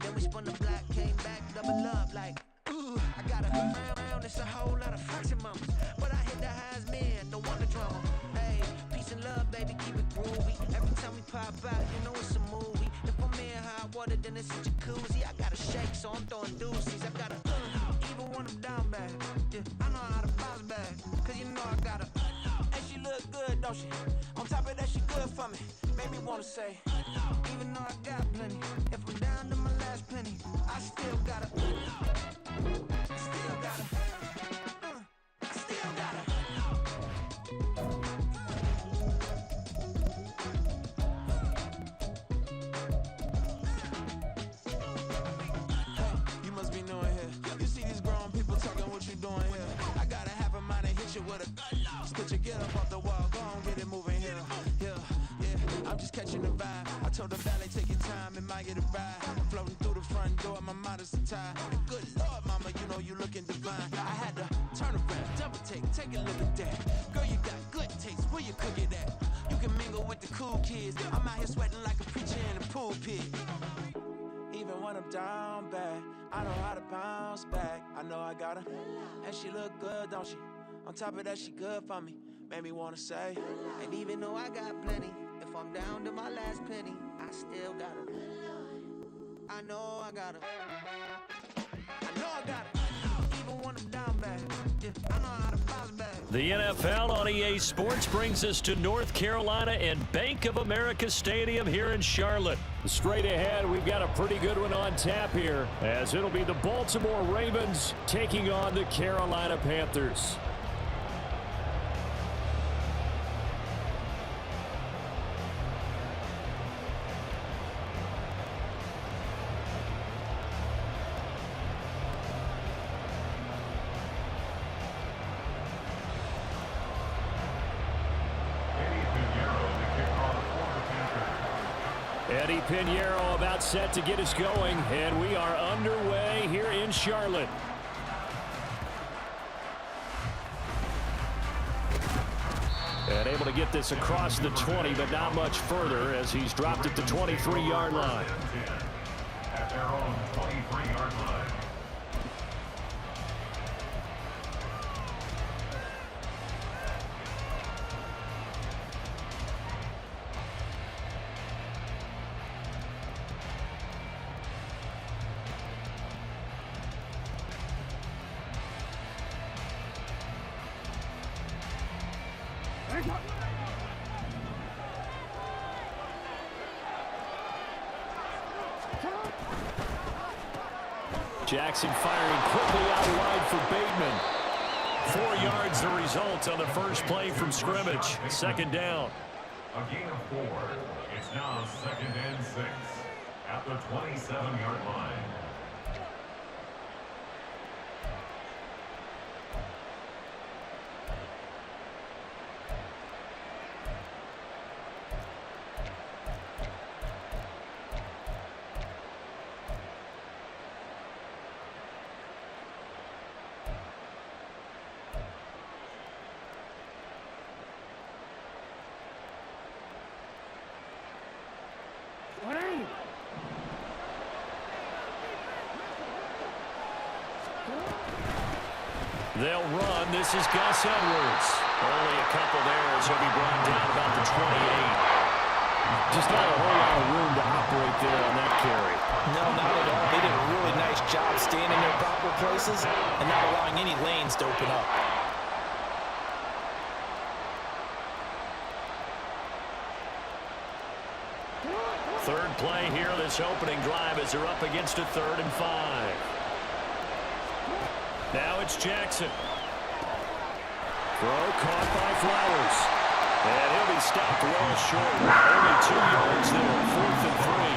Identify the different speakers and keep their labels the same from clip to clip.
Speaker 1: Then we spun the block, came back, double up like, ooh, I got a it's a whole lot of flexing mamas. But I hit the highs, man, don't want the drama. Hey, peace and love, baby, keep it groovy. Every time we pop out, you know it's a movie. If I'm in hot water, then it's a jacuzzi. I got a shake, so I'm throwing deuces. I got a, even when I'm down bad. Yeah, I know how to bounce back, cause you know I got a, and she look good, don't she? On top of that, she good for me. Made me wanna say, even though I got plenty, if I'm down to my last penny, I still gotta, I still gotta, I still gotta. Hey, you must be new in here. You see these grown people talking, what you doing here? I gotta have a mind to hit you with a split your get up off the wall, go on, get it moving here. Yeah, I'm just catching the vibe. I told the valet, take your time, it might get a ride. Floating through the front door, my modest attire. And good Lord, mama, you know you looking divine. I had to turn around, double take a look at that. Girl, you got good taste, where you cook it at? You can mingle with the cool kids. I'm out here sweating like a preacher in a pool pit. Even when I'm down bad, I know how to bounce back. I know I got her, and she look good, don't she? On top of that, she good for me. Made me wanna say, and even though I got plenty, if I'm down to my last penny, I still got her. I know I got her. I know I got her. Even when I'm down bad, yeah, I know how to bounce back.
Speaker 2: The NFL on EA Sports brings us to North Carolina and Bank of America Stadium here in Charlotte. Straight ahead, we've got a pretty good one on tap here, as it'll be the Baltimore Ravens taking on the Carolina Panthers. Eddie Pinheiro about set to get us going, and we are underway here in Charlotte. And able to get this across the 20, but not much further as he's dropped it to 23-yard line.
Speaker 3: At their own 23-yard line.
Speaker 2: Jackson firing quickly out wide for Bateman. 4 yards the result on the first play from scrimmage. Second down.
Speaker 3: A gain of 4. It's now 2nd and 6 at the 27-yard line.
Speaker 2: They'll run. This is Gus Edwards. Only a couple there as he'll be brought down about the 28. Just not a whole lot of room to operate there on that carry.
Speaker 4: No, not at all. They did a really nice job staying in their proper places and not allowing any lanes to open up.
Speaker 2: Third play here, this opening drive as they're up against a 3rd and 5. Now it's Jackson. Throw caught by Flowers. And he'll be stopped well short. Only 2 yards there, 4th and 3.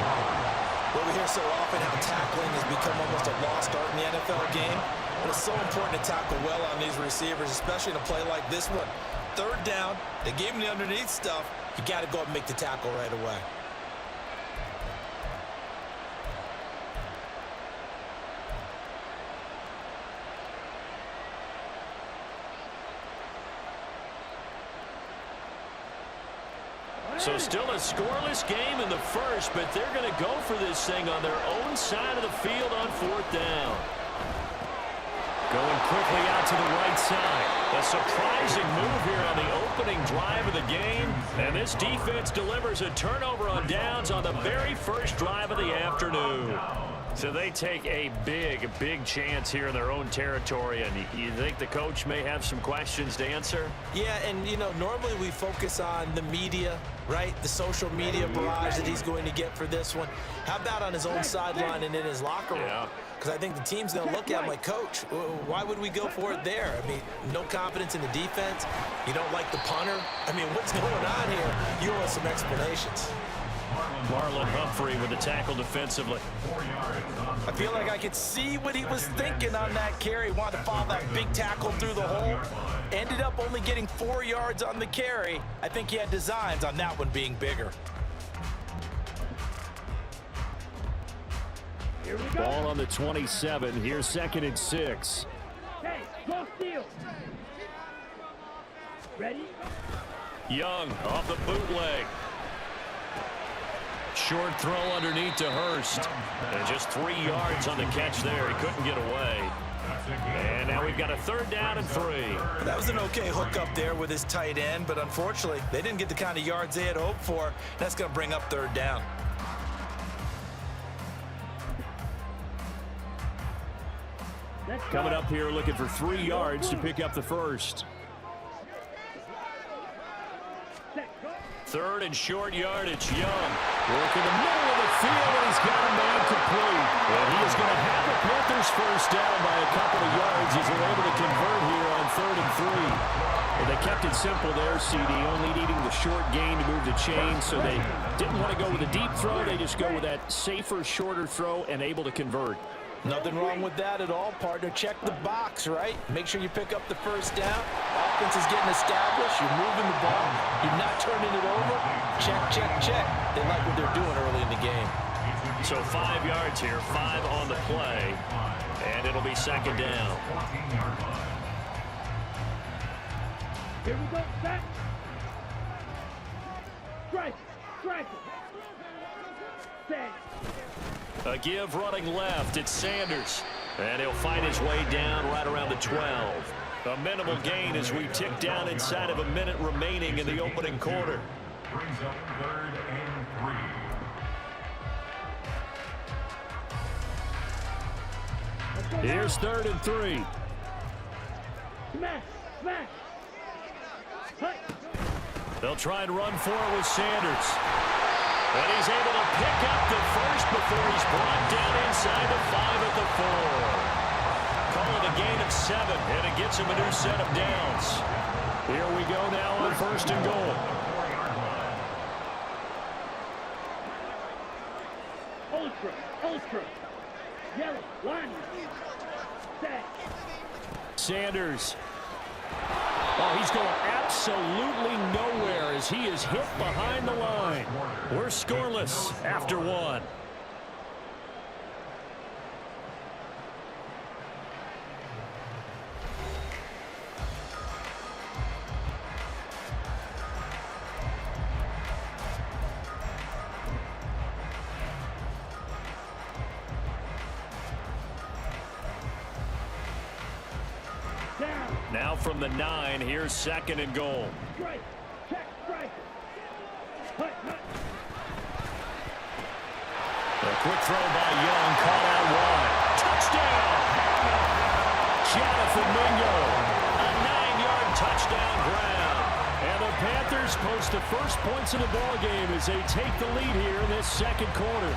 Speaker 4: Well, we hear so often how tackling has become almost a lost art in the NFL game. But it's so important to tackle well on these receivers, especially in a play like this one. 3rd down, they gave him the underneath stuff. You got to go up and make the tackle right away.
Speaker 2: So still a scoreless game in the first, but they're going to go for this thing on their own side of the field on 4th down. Going quickly out to the right side. A surprising move here on the opening drive of the game. And this defense delivers a turnover on downs on the very first drive of the afternoon. So they take a big chance here in their own territory. And you think the coach may have some questions to answer?
Speaker 4: Yeah, and, you know, normally we focus on the media, right? The social media barrage that he's going to get for this one. How about on his own sideline and in his locker room?
Speaker 2: Yeah.
Speaker 4: Because I think the team's going to look at him like, Coach, why would we go for it there? I mean, no confidence in the defense. You don't like the punter. I mean, what's going on here? You owe us some explanations.
Speaker 2: Marlon Humphrey with the tackle defensively.
Speaker 4: I feel like I could see what he was thinking on that carry. Wanted to follow that big tackle through the hole. Ended up only getting 4 yards on the carry. I think he had designs on that one being bigger.
Speaker 2: Ball on the 27. Here's 2nd and 6.
Speaker 5: Hey, go steal. Ready?
Speaker 2: Young off the bootleg. Short throw underneath to Hurst. And just 3 yards on the catch there. He couldn't get away. And now we've got a 3rd down and 3.
Speaker 4: That was an okay hook up there with his tight end, but unfortunately, they didn't get the kind of yards they had hoped for. That's going to bring up 3rd down.
Speaker 2: Coming up here looking for 3 yards to pick up the first. 3rd and short yardage. Young working the middle of the field, and he's got a man complete. And he is going to have the Panthers first down by a couple of yards as they're able to convert here on 3rd and 3. Well, they kept it simple there, CD, only needing the short gain to move the chain, so they didn't want to go with a deep throw. They just go with that safer, shorter throw and able to convert.
Speaker 4: Nothing wrong with that at all, partner. Check the box, right? Make sure you pick up the first down. Offense is getting established. You're moving the ball. You're not turning it over. Check. They like what they're doing early in the game.
Speaker 2: So 5 yards here, 5 on the play, and it'll be 2nd down.
Speaker 5: Here we go, set. Strike. Set.
Speaker 2: A give running left. It's Sanders. And he'll find his way down right around the 12. A minimal gain as we tick down inside of a minute remaining in the opening quarter.
Speaker 3: Brings up 3rd and 3.
Speaker 2: Here's 3rd and 3.
Speaker 5: Smash. Hut.
Speaker 2: They'll try and run for it with Sanders. And he's able to pick up the first before he's brought down inside the 5 at the 4. Call it a gain of 7, and it gets him a new set of downs. Here we go now on 1st and goal.
Speaker 5: Ultra. Yellow. Line. Set.
Speaker 2: Sanders. Oh, he's going absolutely nowhere as he is hit behind the line. We're scoreless after 1. Now from the 9, here's 2nd and goal.
Speaker 5: Strike. Check. Strike. Hut.
Speaker 2: A quick throw by Young, caught out wide. Touchdown! Jonathan Mingo, a 9-yard touchdown grab. And the Panthers post the first points in the ball game as they take the lead here in this 2nd quarter.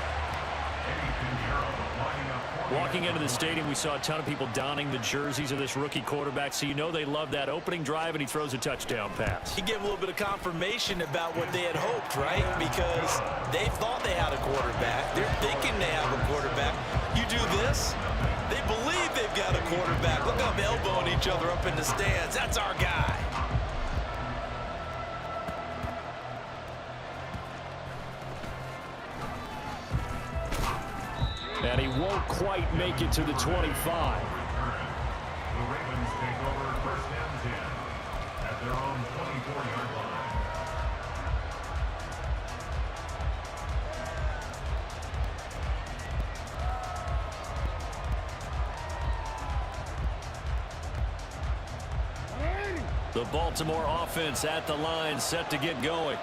Speaker 2: Walking into the stadium, we saw a ton of people donning the jerseys of this rookie quarterback, so you know they love that opening drive, and he throws a touchdown pass.
Speaker 4: He gave a little bit of confirmation about what they had hoped, right? Because they thought they had a quarterback. They're thinking they have a quarterback. You do this, they believe they've got a quarterback. Look how they're elbowing each other up in the stands. That's our guy.
Speaker 2: And he won't quite make it to the 25.
Speaker 3: The Ravens take over 1st and 10 at their own 24-yard line.
Speaker 2: The Baltimore offense at the line, set to get going.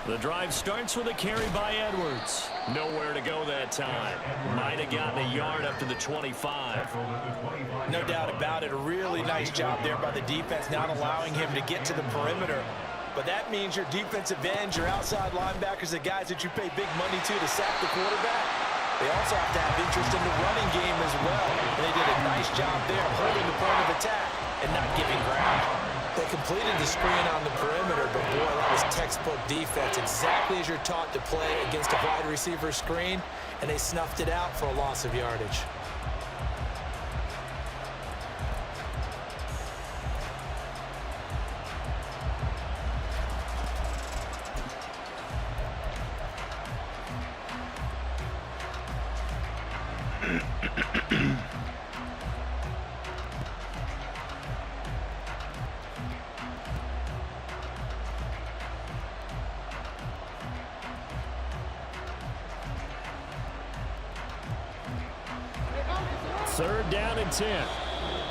Speaker 2: The drive starts with a carry by Edwards. Nowhere to go that time. Might have gotten a yard up to the 25.
Speaker 4: No doubt about it. A really nice job there by the defense, not allowing him to get to the perimeter. But that means your defensive ends, your outside linebackers, the guys that you pay big money to sack the quarterback, they also have to have interest in the running game as well. And they did a nice job there holding the point of attack and not giving ground. They completed the screen on the perimeter, but boy, that was textbook defense, exactly as you're taught to play against a wide receiver screen, and they snuffed it out for a loss of yardage.
Speaker 2: Third down and 10.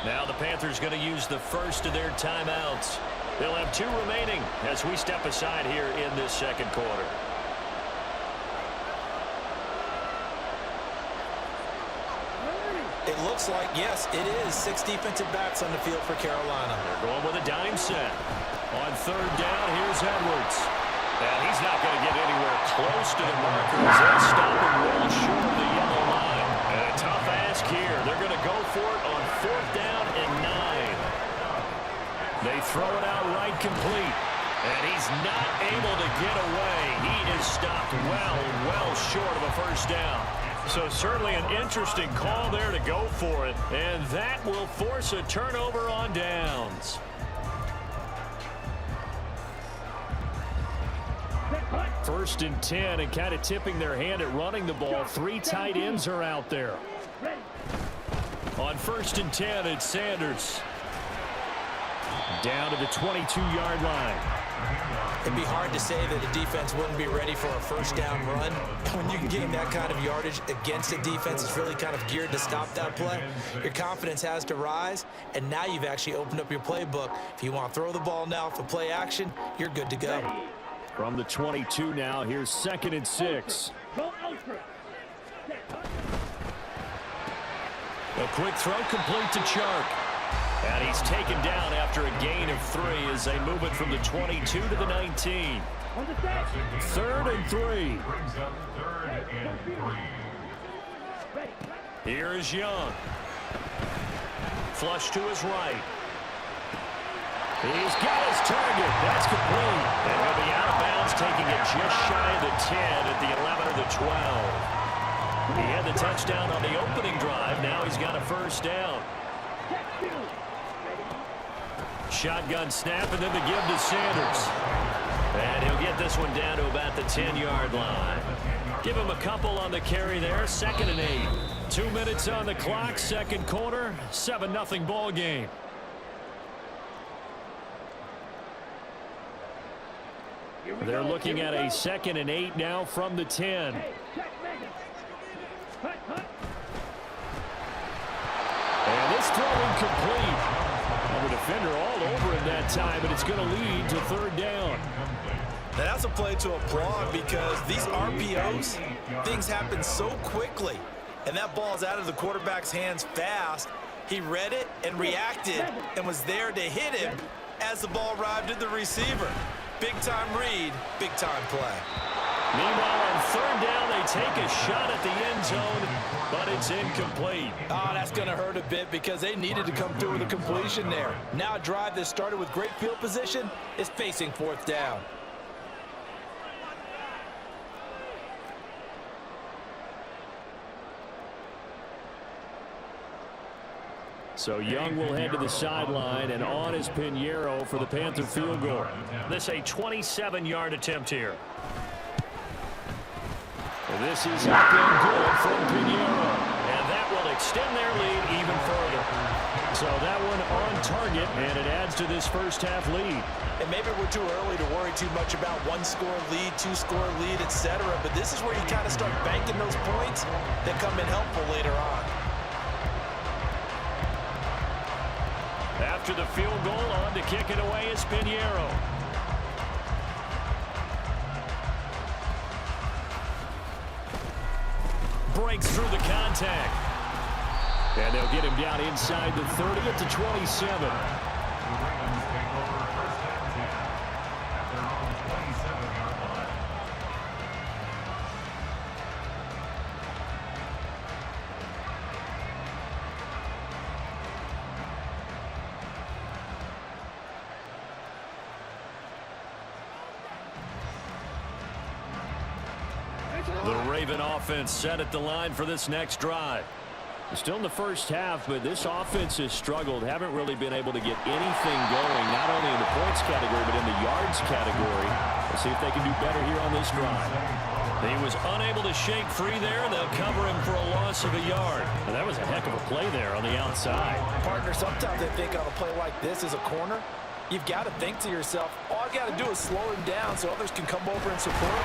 Speaker 2: Now the Panthers going to use the first of their timeouts. They'll have 2 remaining as we step aside here in this second quarter.
Speaker 4: It looks like, yes, it is 6 defensive backs on the field for Carolina.
Speaker 2: They're going with a dime set. On third down, here's Edwards. And he's not going to get anywhere close to the markers. They'll stop him well short of the yellow line. And a tough ask here. They're going to go for it on 4th down and 9. They throw it out right complete. And he's not able to get away. He is stopped well short of a first down. So certainly an interesting call there to go for it. And that will force a turnover on downs. First and 10, and kind of tipping their hand at running the ball. 3 tight ends are out there. On first and 10, it's Sanders. Down to the 22-yard line.
Speaker 4: It'd be hard to say that a defense wouldn't be ready for a first down run. When you can gain that kind of yardage against a defense that's really kind of geared to stop that play, your confidence has to rise, and now you've actually opened up your playbook. If you want to throw the ball now for play action, you're good to go.
Speaker 2: From the 22 now, here's 2nd and 6. A quick throw complete to Chark. And he's taken down after a gain of 3 as they move it from the 22 to the 19. 3rd and 3. Here is Young. Flush to his right. He's got his target. That's complete. And he'll be out of bounds, taking it just shy of the 10 at the 11 or the 12. He had the touchdown on the opening drive. Now he's got a first down. Shotgun snap, and then the give to Sanders. And he'll get this one down to about the 10-yard line. Give him a couple on the carry there. 2nd and 8. 2 minutes on the clock, second quarter. 7-0 ball game. They're looking at a 2nd and 8 now from the 10. And this throw incomplete. The defender all over him that time, but it's going to lead to 3rd down.
Speaker 4: Now that's a play to applaud because these RPOs, things happen so quickly. And that ball's out of the quarterback's hands fast. He read it and reacted and was there to hit him as the ball arrived at the receiver. Big-time read, big-time play.
Speaker 2: Meanwhile, on 3rd down, they take a shot at the end zone, but it's incomplete.
Speaker 4: Oh, that's going to hurt a bit because they needed to come through with a completion there. Now a drive that started with great field position is facing 4th down.
Speaker 2: So Young will head to the sideline, and on is Pinheiro for the Panther field goal. This a 27-yard attempt here. This is up and good from Pinheiro, and that will extend their lead even further. So that one on target, and it adds to this first half lead.
Speaker 4: And maybe we're too early to worry too much about 1-score lead, 2-score lead, etc. But this is where you kind of start banking those points that come in helpful later on.
Speaker 2: After the field goal, on to kick it away is Pinheiro. Breaks through the contact. And they'll get him down inside the 30 at the 27. The Raven offense set at the line for this next drive. Still in the first half, but this offense has struggled. Haven't really been able to get anything going, not only in the points category, but in the yards category. Let's see if they can do better here on this drive. He was unable to shake free there. They'll cover him for a loss of a yard. And that was a heck of a play there on the outside.
Speaker 4: Partner, sometimes they think on a play like this as a corner, you've got to think to yourself, all I got to do is slow him down so others can come over and support.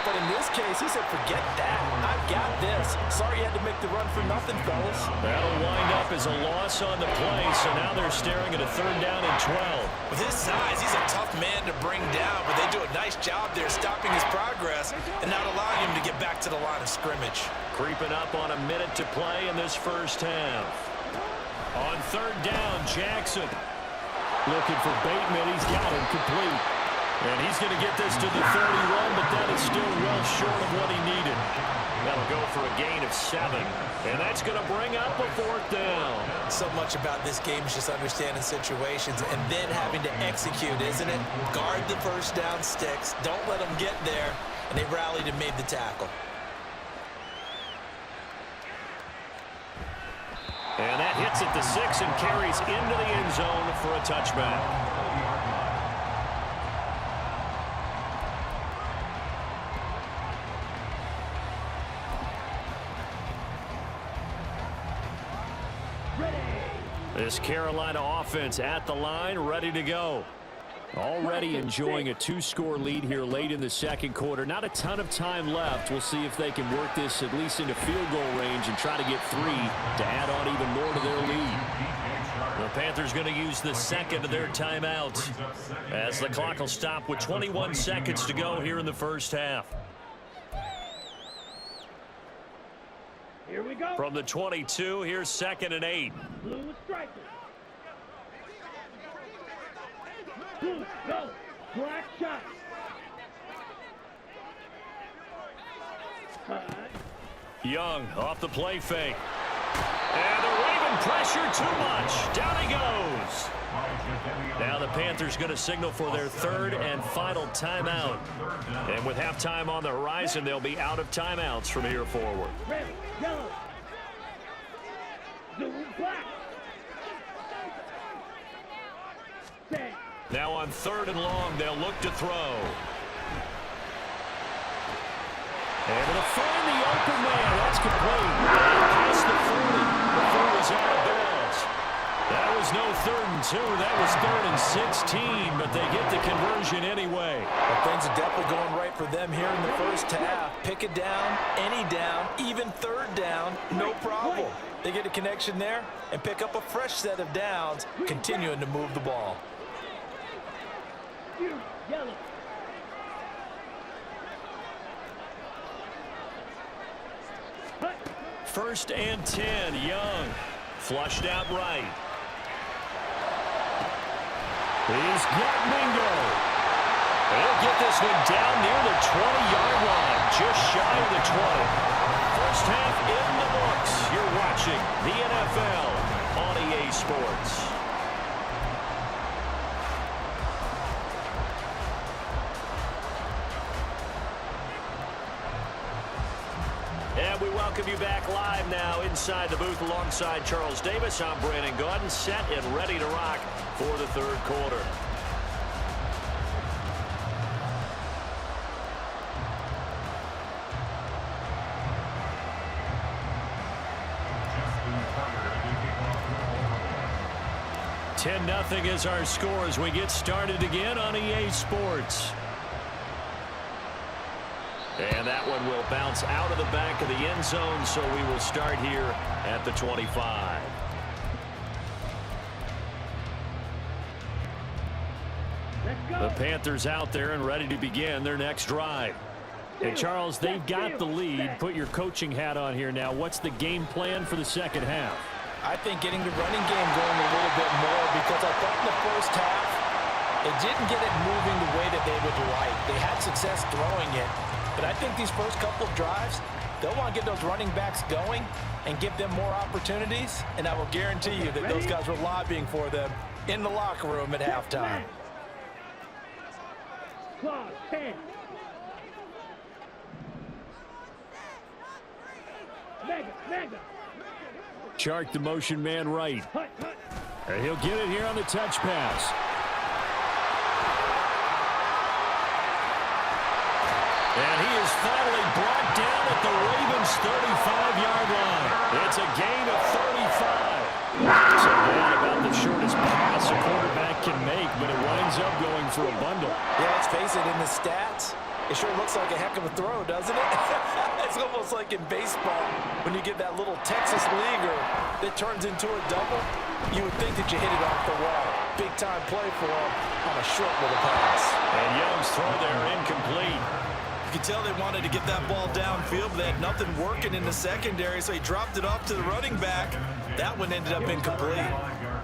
Speaker 4: But in this case, he said, forget that. I've got this. Sorry you had to make the run for nothing, fellas.
Speaker 2: That'll wind up as a loss on the play, so now they're staring at a 3rd down and 12.
Speaker 4: With his size, he's a tough man to bring down, but they do a nice job there stopping his progress and not allowing him to get back to the line of scrimmage.
Speaker 2: Creeping up on a minute to play in this first half. On 3rd down, Jackson. Looking for Bateman. He's got him complete. And he's going to get this to the 31, but that is still well short of what he needed. That'll go for a gain of 7. And that's going to bring up a 4th down.
Speaker 4: So much about this game is just understanding situations and then having to execute, isn't it? Guard the first down sticks. Don't let them get there. And they rallied and made the tackle.
Speaker 2: And that hits at the 6 and carries into the end zone for a touchback. This Carolina offense at the line, ready to go. Already enjoying a 2-score lead here late in the second quarter. Not a ton of time left. We'll see if they can work this at least into field goal range and try to get 3 to add on even more to their lead. The Panthers going to use the second of their timeouts as the clock will stop with 21 seconds to go here in the first half.
Speaker 5: Here we go.
Speaker 2: From the 22, here's 2nd and 8.
Speaker 5: Blue striker. Blue, go. Black shot.
Speaker 2: Young off the play fake. And the Raven pressure too much. Down he goes. Now the Panthers going to signal for their 3rd and final timeout. And with halftime on the horizon, they'll be out of timeouts from here forward.
Speaker 5: Red, yellow. Blue, black. Set.
Speaker 2: Now on 3rd and long, they'll look to throw. Able to find the open man. That's complete. Past the 40. Before it was out of bounds. That was no 3rd and 2. That was 3rd and 16, but they get the conversion anyway.
Speaker 4: Well, things are definitely going right for them here in the first half. Pick it down, any down, even 3rd down, no problem. They get a connection there and pick up a fresh set of downs, continuing to move the ball.
Speaker 5: Yellow.
Speaker 2: 1st and 10, Young. Flushed out right. He's got Mingo. He'll get this one down near the 20-yard line, just shy of the 20. First half in the books. You're watching the NFL on EA Sports. And we welcome you back live now inside the booth alongside Charles Davis. I'm Brandon Gaudin, set and ready to rock for the 3rd quarter. $10-0 is our score as we get started again on EA Sports. And that one will bounce out of the back of the end zone, so we will start here at the 25. The Panthers out there and ready to begin their next drive. Hey, Charles, they've got the lead. Put your coaching hat on here now. What's the game plan for the second half?
Speaker 4: I think getting the running game going a little bit more, because I thought in the first half, they didn't get it moving the way that they would like. They had success throwing it, but I think these first couple of drives, they'll want to get those running backs going and give them more opportunities, and I will guarantee you that those guys were lobbying for them in the locker room at halftime.
Speaker 5: Clause 10. Mega.
Speaker 2: Chark the motion man right. And he'll get it here on the touch pass. And he is finally brought down at the Ravens' 35-yard line. It's a gain of 35. So bad about the shortest pass a quarterback can make, but it winds up going for a bundle.
Speaker 4: Yeah, let's face it, in the stats, it sure looks like a heck of a throw, doesn't it? It's almost like in baseball, when you get that little Texas leaguer that turns into a double, you would think that you hit it off the wall. Big-time play for him on a short little pass.
Speaker 2: And Young's throw there incomplete.
Speaker 4: You could tell they wanted to get that ball downfield, but they had nothing working in the secondary, so he dropped it off to the running back. That one ended up incomplete.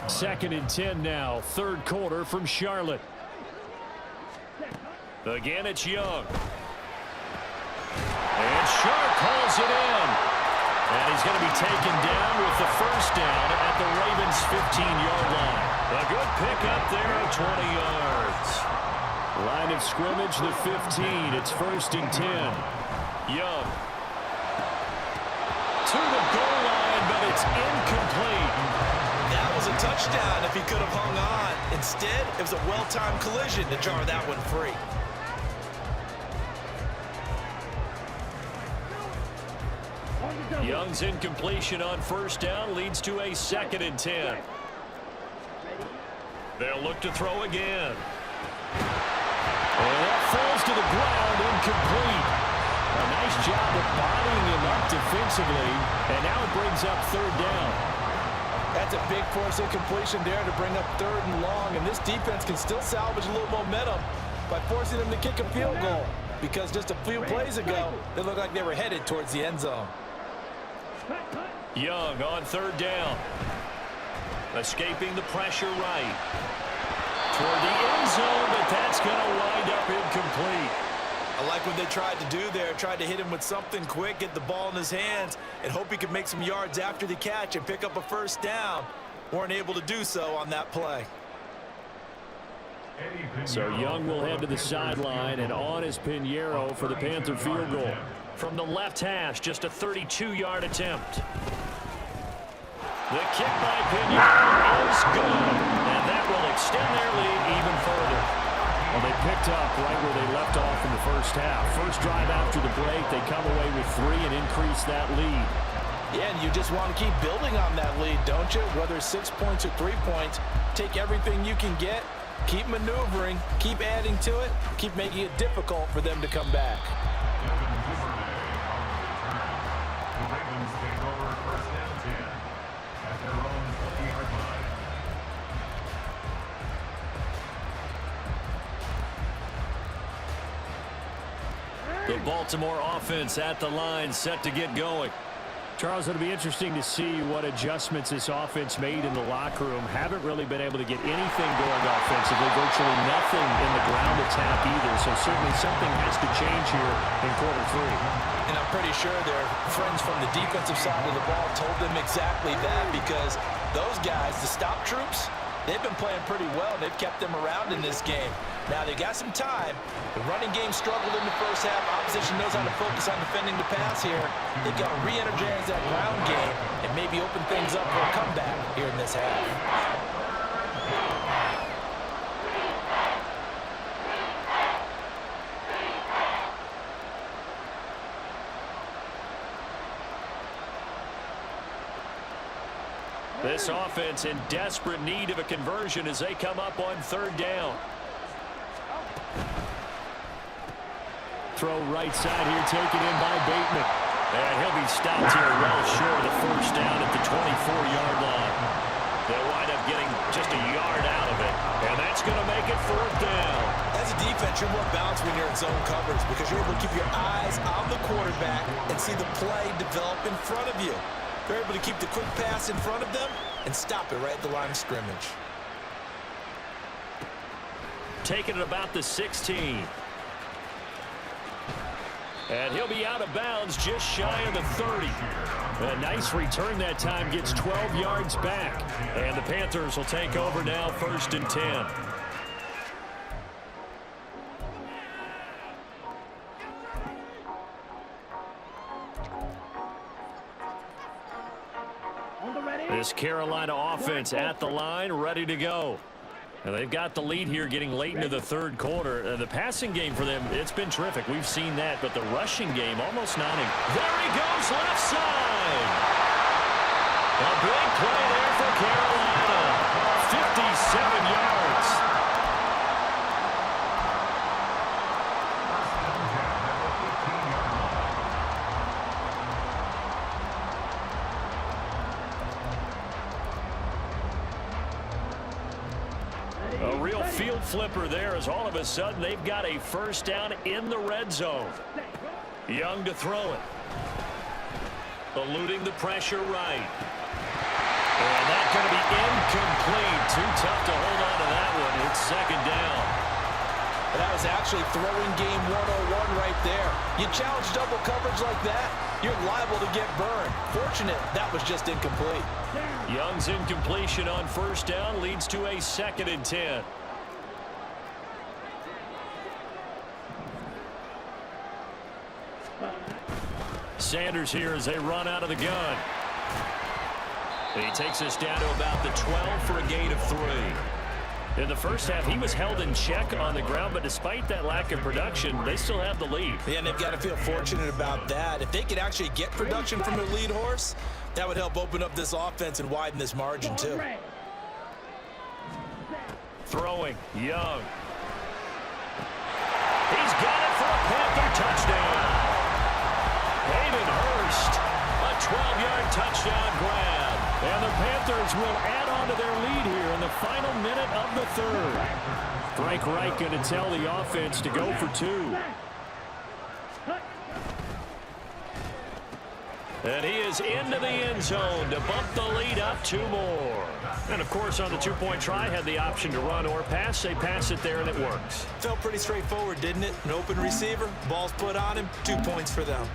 Speaker 2: 2nd and 10 now, third quarter from Charlotte. Again, it's Young. And Chark hauls it in. And he's going to be taken down with the first down at the Ravens' 15-yard line. A good pickup there of 20 yards. Line of scrimmage, the 15. It's 1st and 10. Young. To the goal line, but it's incomplete.
Speaker 4: That was a touchdown if he could have hung on. Instead, it was a well-timed collision to jar that one free.
Speaker 2: Young's incompletion on first down leads to a 2nd and 10. They'll look to throw again. And that falls to the ground, incomplete. A nice job of bodying him up defensively, and now it brings up 3rd down.
Speaker 4: That's a big force incompletion there to bring up 3rd and long, and this defense can still salvage a little momentum by forcing them to kick a field goal, because just a few plays ago, they looked like they were headed towards the end zone.
Speaker 2: Young on 3rd down. Escaping the pressure right. Toward the end zone, but that's going to wind up incomplete.
Speaker 4: I like what they tried to do there. Tried to hit him with something quick, get the ball in his hands, and hope he could make some yards after the catch and pick up a first down. Weren't able to do so on that play.
Speaker 2: So Young will head to the sideline, and on is Pinheiro for the Panther field goal. From the left hash, just a 32-yard attempt. The kick by Pinheiro is good, and that will extend their lead even further. Well, they picked up right where they left off in the first half. First drive after the break, they come away with 3 and increase that lead.
Speaker 4: Yeah, and you just want to keep building on that lead, don't you? Whether it's 6 points or 3 points, take everything you can get, keep maneuvering, keep adding to it, keep making it difficult for them to come back.
Speaker 3: The Ravens take over 1st and 10 at their own 20-yard line.
Speaker 2: The Baltimore offense at the line, set to get going. Charles, it'll be interesting to see what adjustments this offense made in the locker room. Haven't really been able to get anything going offensively, virtually nothing in the ground attack either. So certainly something has to change here in quarter 3.
Speaker 4: And I'm pretty sure their friends from the defensive side of the ball told them exactly that, because those guys, the stop troops, they've been playing pretty well. They've kept them around in this game. Now, they got some time. The running game struggled in the first half. Opposition knows how to focus on defending the pass here. They've got to re-energize that ground game and maybe open things up for a comeback here in this half.
Speaker 2: This offense in desperate need of a conversion as they come up on 3rd down. Throw right side here, taken in by Bateman. And he'll be stopped here well short of the first down at the 24-yard line. They'll wind up getting just a yard out of it. And that's going to make it 4th down.
Speaker 4: As a defense, you're more balanced when you're in zone coverage because you're able to keep your eyes on the quarterback and see the play develop in front of you. You're able to keep the quick pass in front of them and stop it right at the line of scrimmage.
Speaker 2: Taking it about the 16. And he'll be out of bounds just shy of the 30. A nice return that time, gets 12 yards back. And the Panthers will take over now, 1st and 10. This Carolina offense at the line, ready to go. And they've got the lead here getting late into the 3rd quarter. The passing game for them, it's been terrific. We've seen that, but the rushing game almost nothing. There he goes, left side. A big play there for Carolina. 57 yards. A real field flipper there as all of a sudden they've got a 1st down in the red zone. Young to throw it. Eluding the pressure right. And that's going to be incomplete. Too tough to hold on to that one. It's 2nd down.
Speaker 4: That was actually throwing game 101 right there. You challenge double coverage like that, you're liable to get burned. Fortunate that was just incomplete.
Speaker 2: Young's incompletion on 1st down leads to a 2nd and 10. Sanders here as they run out of the gun. He takes us down to about the 12 for a gain of 3. In the 1st half, he was held in check on the ground, but despite that lack of production, they still have the lead.
Speaker 4: Yeah, and they've got to feel fortunate about that. If they could actually get production from their lead horse, that would help open up this offense and widen this margin, too.
Speaker 2: Throwing, Young. He's got it for a Panther touchdown. Hayden Hurst, a 12-yard touchdown grab. And the Panthers will add on to their lead here in the final minute of the 3rd. Frank Reich going to tell the offense to go for 2. And he is into the end zone to bump the lead up 2 more. And, of course, on the 2-point try, had the option to run or pass. They pass it there, and it works.
Speaker 4: Felt pretty straightforward, didn't it? An open receiver, ball's put on him, 2 points for them.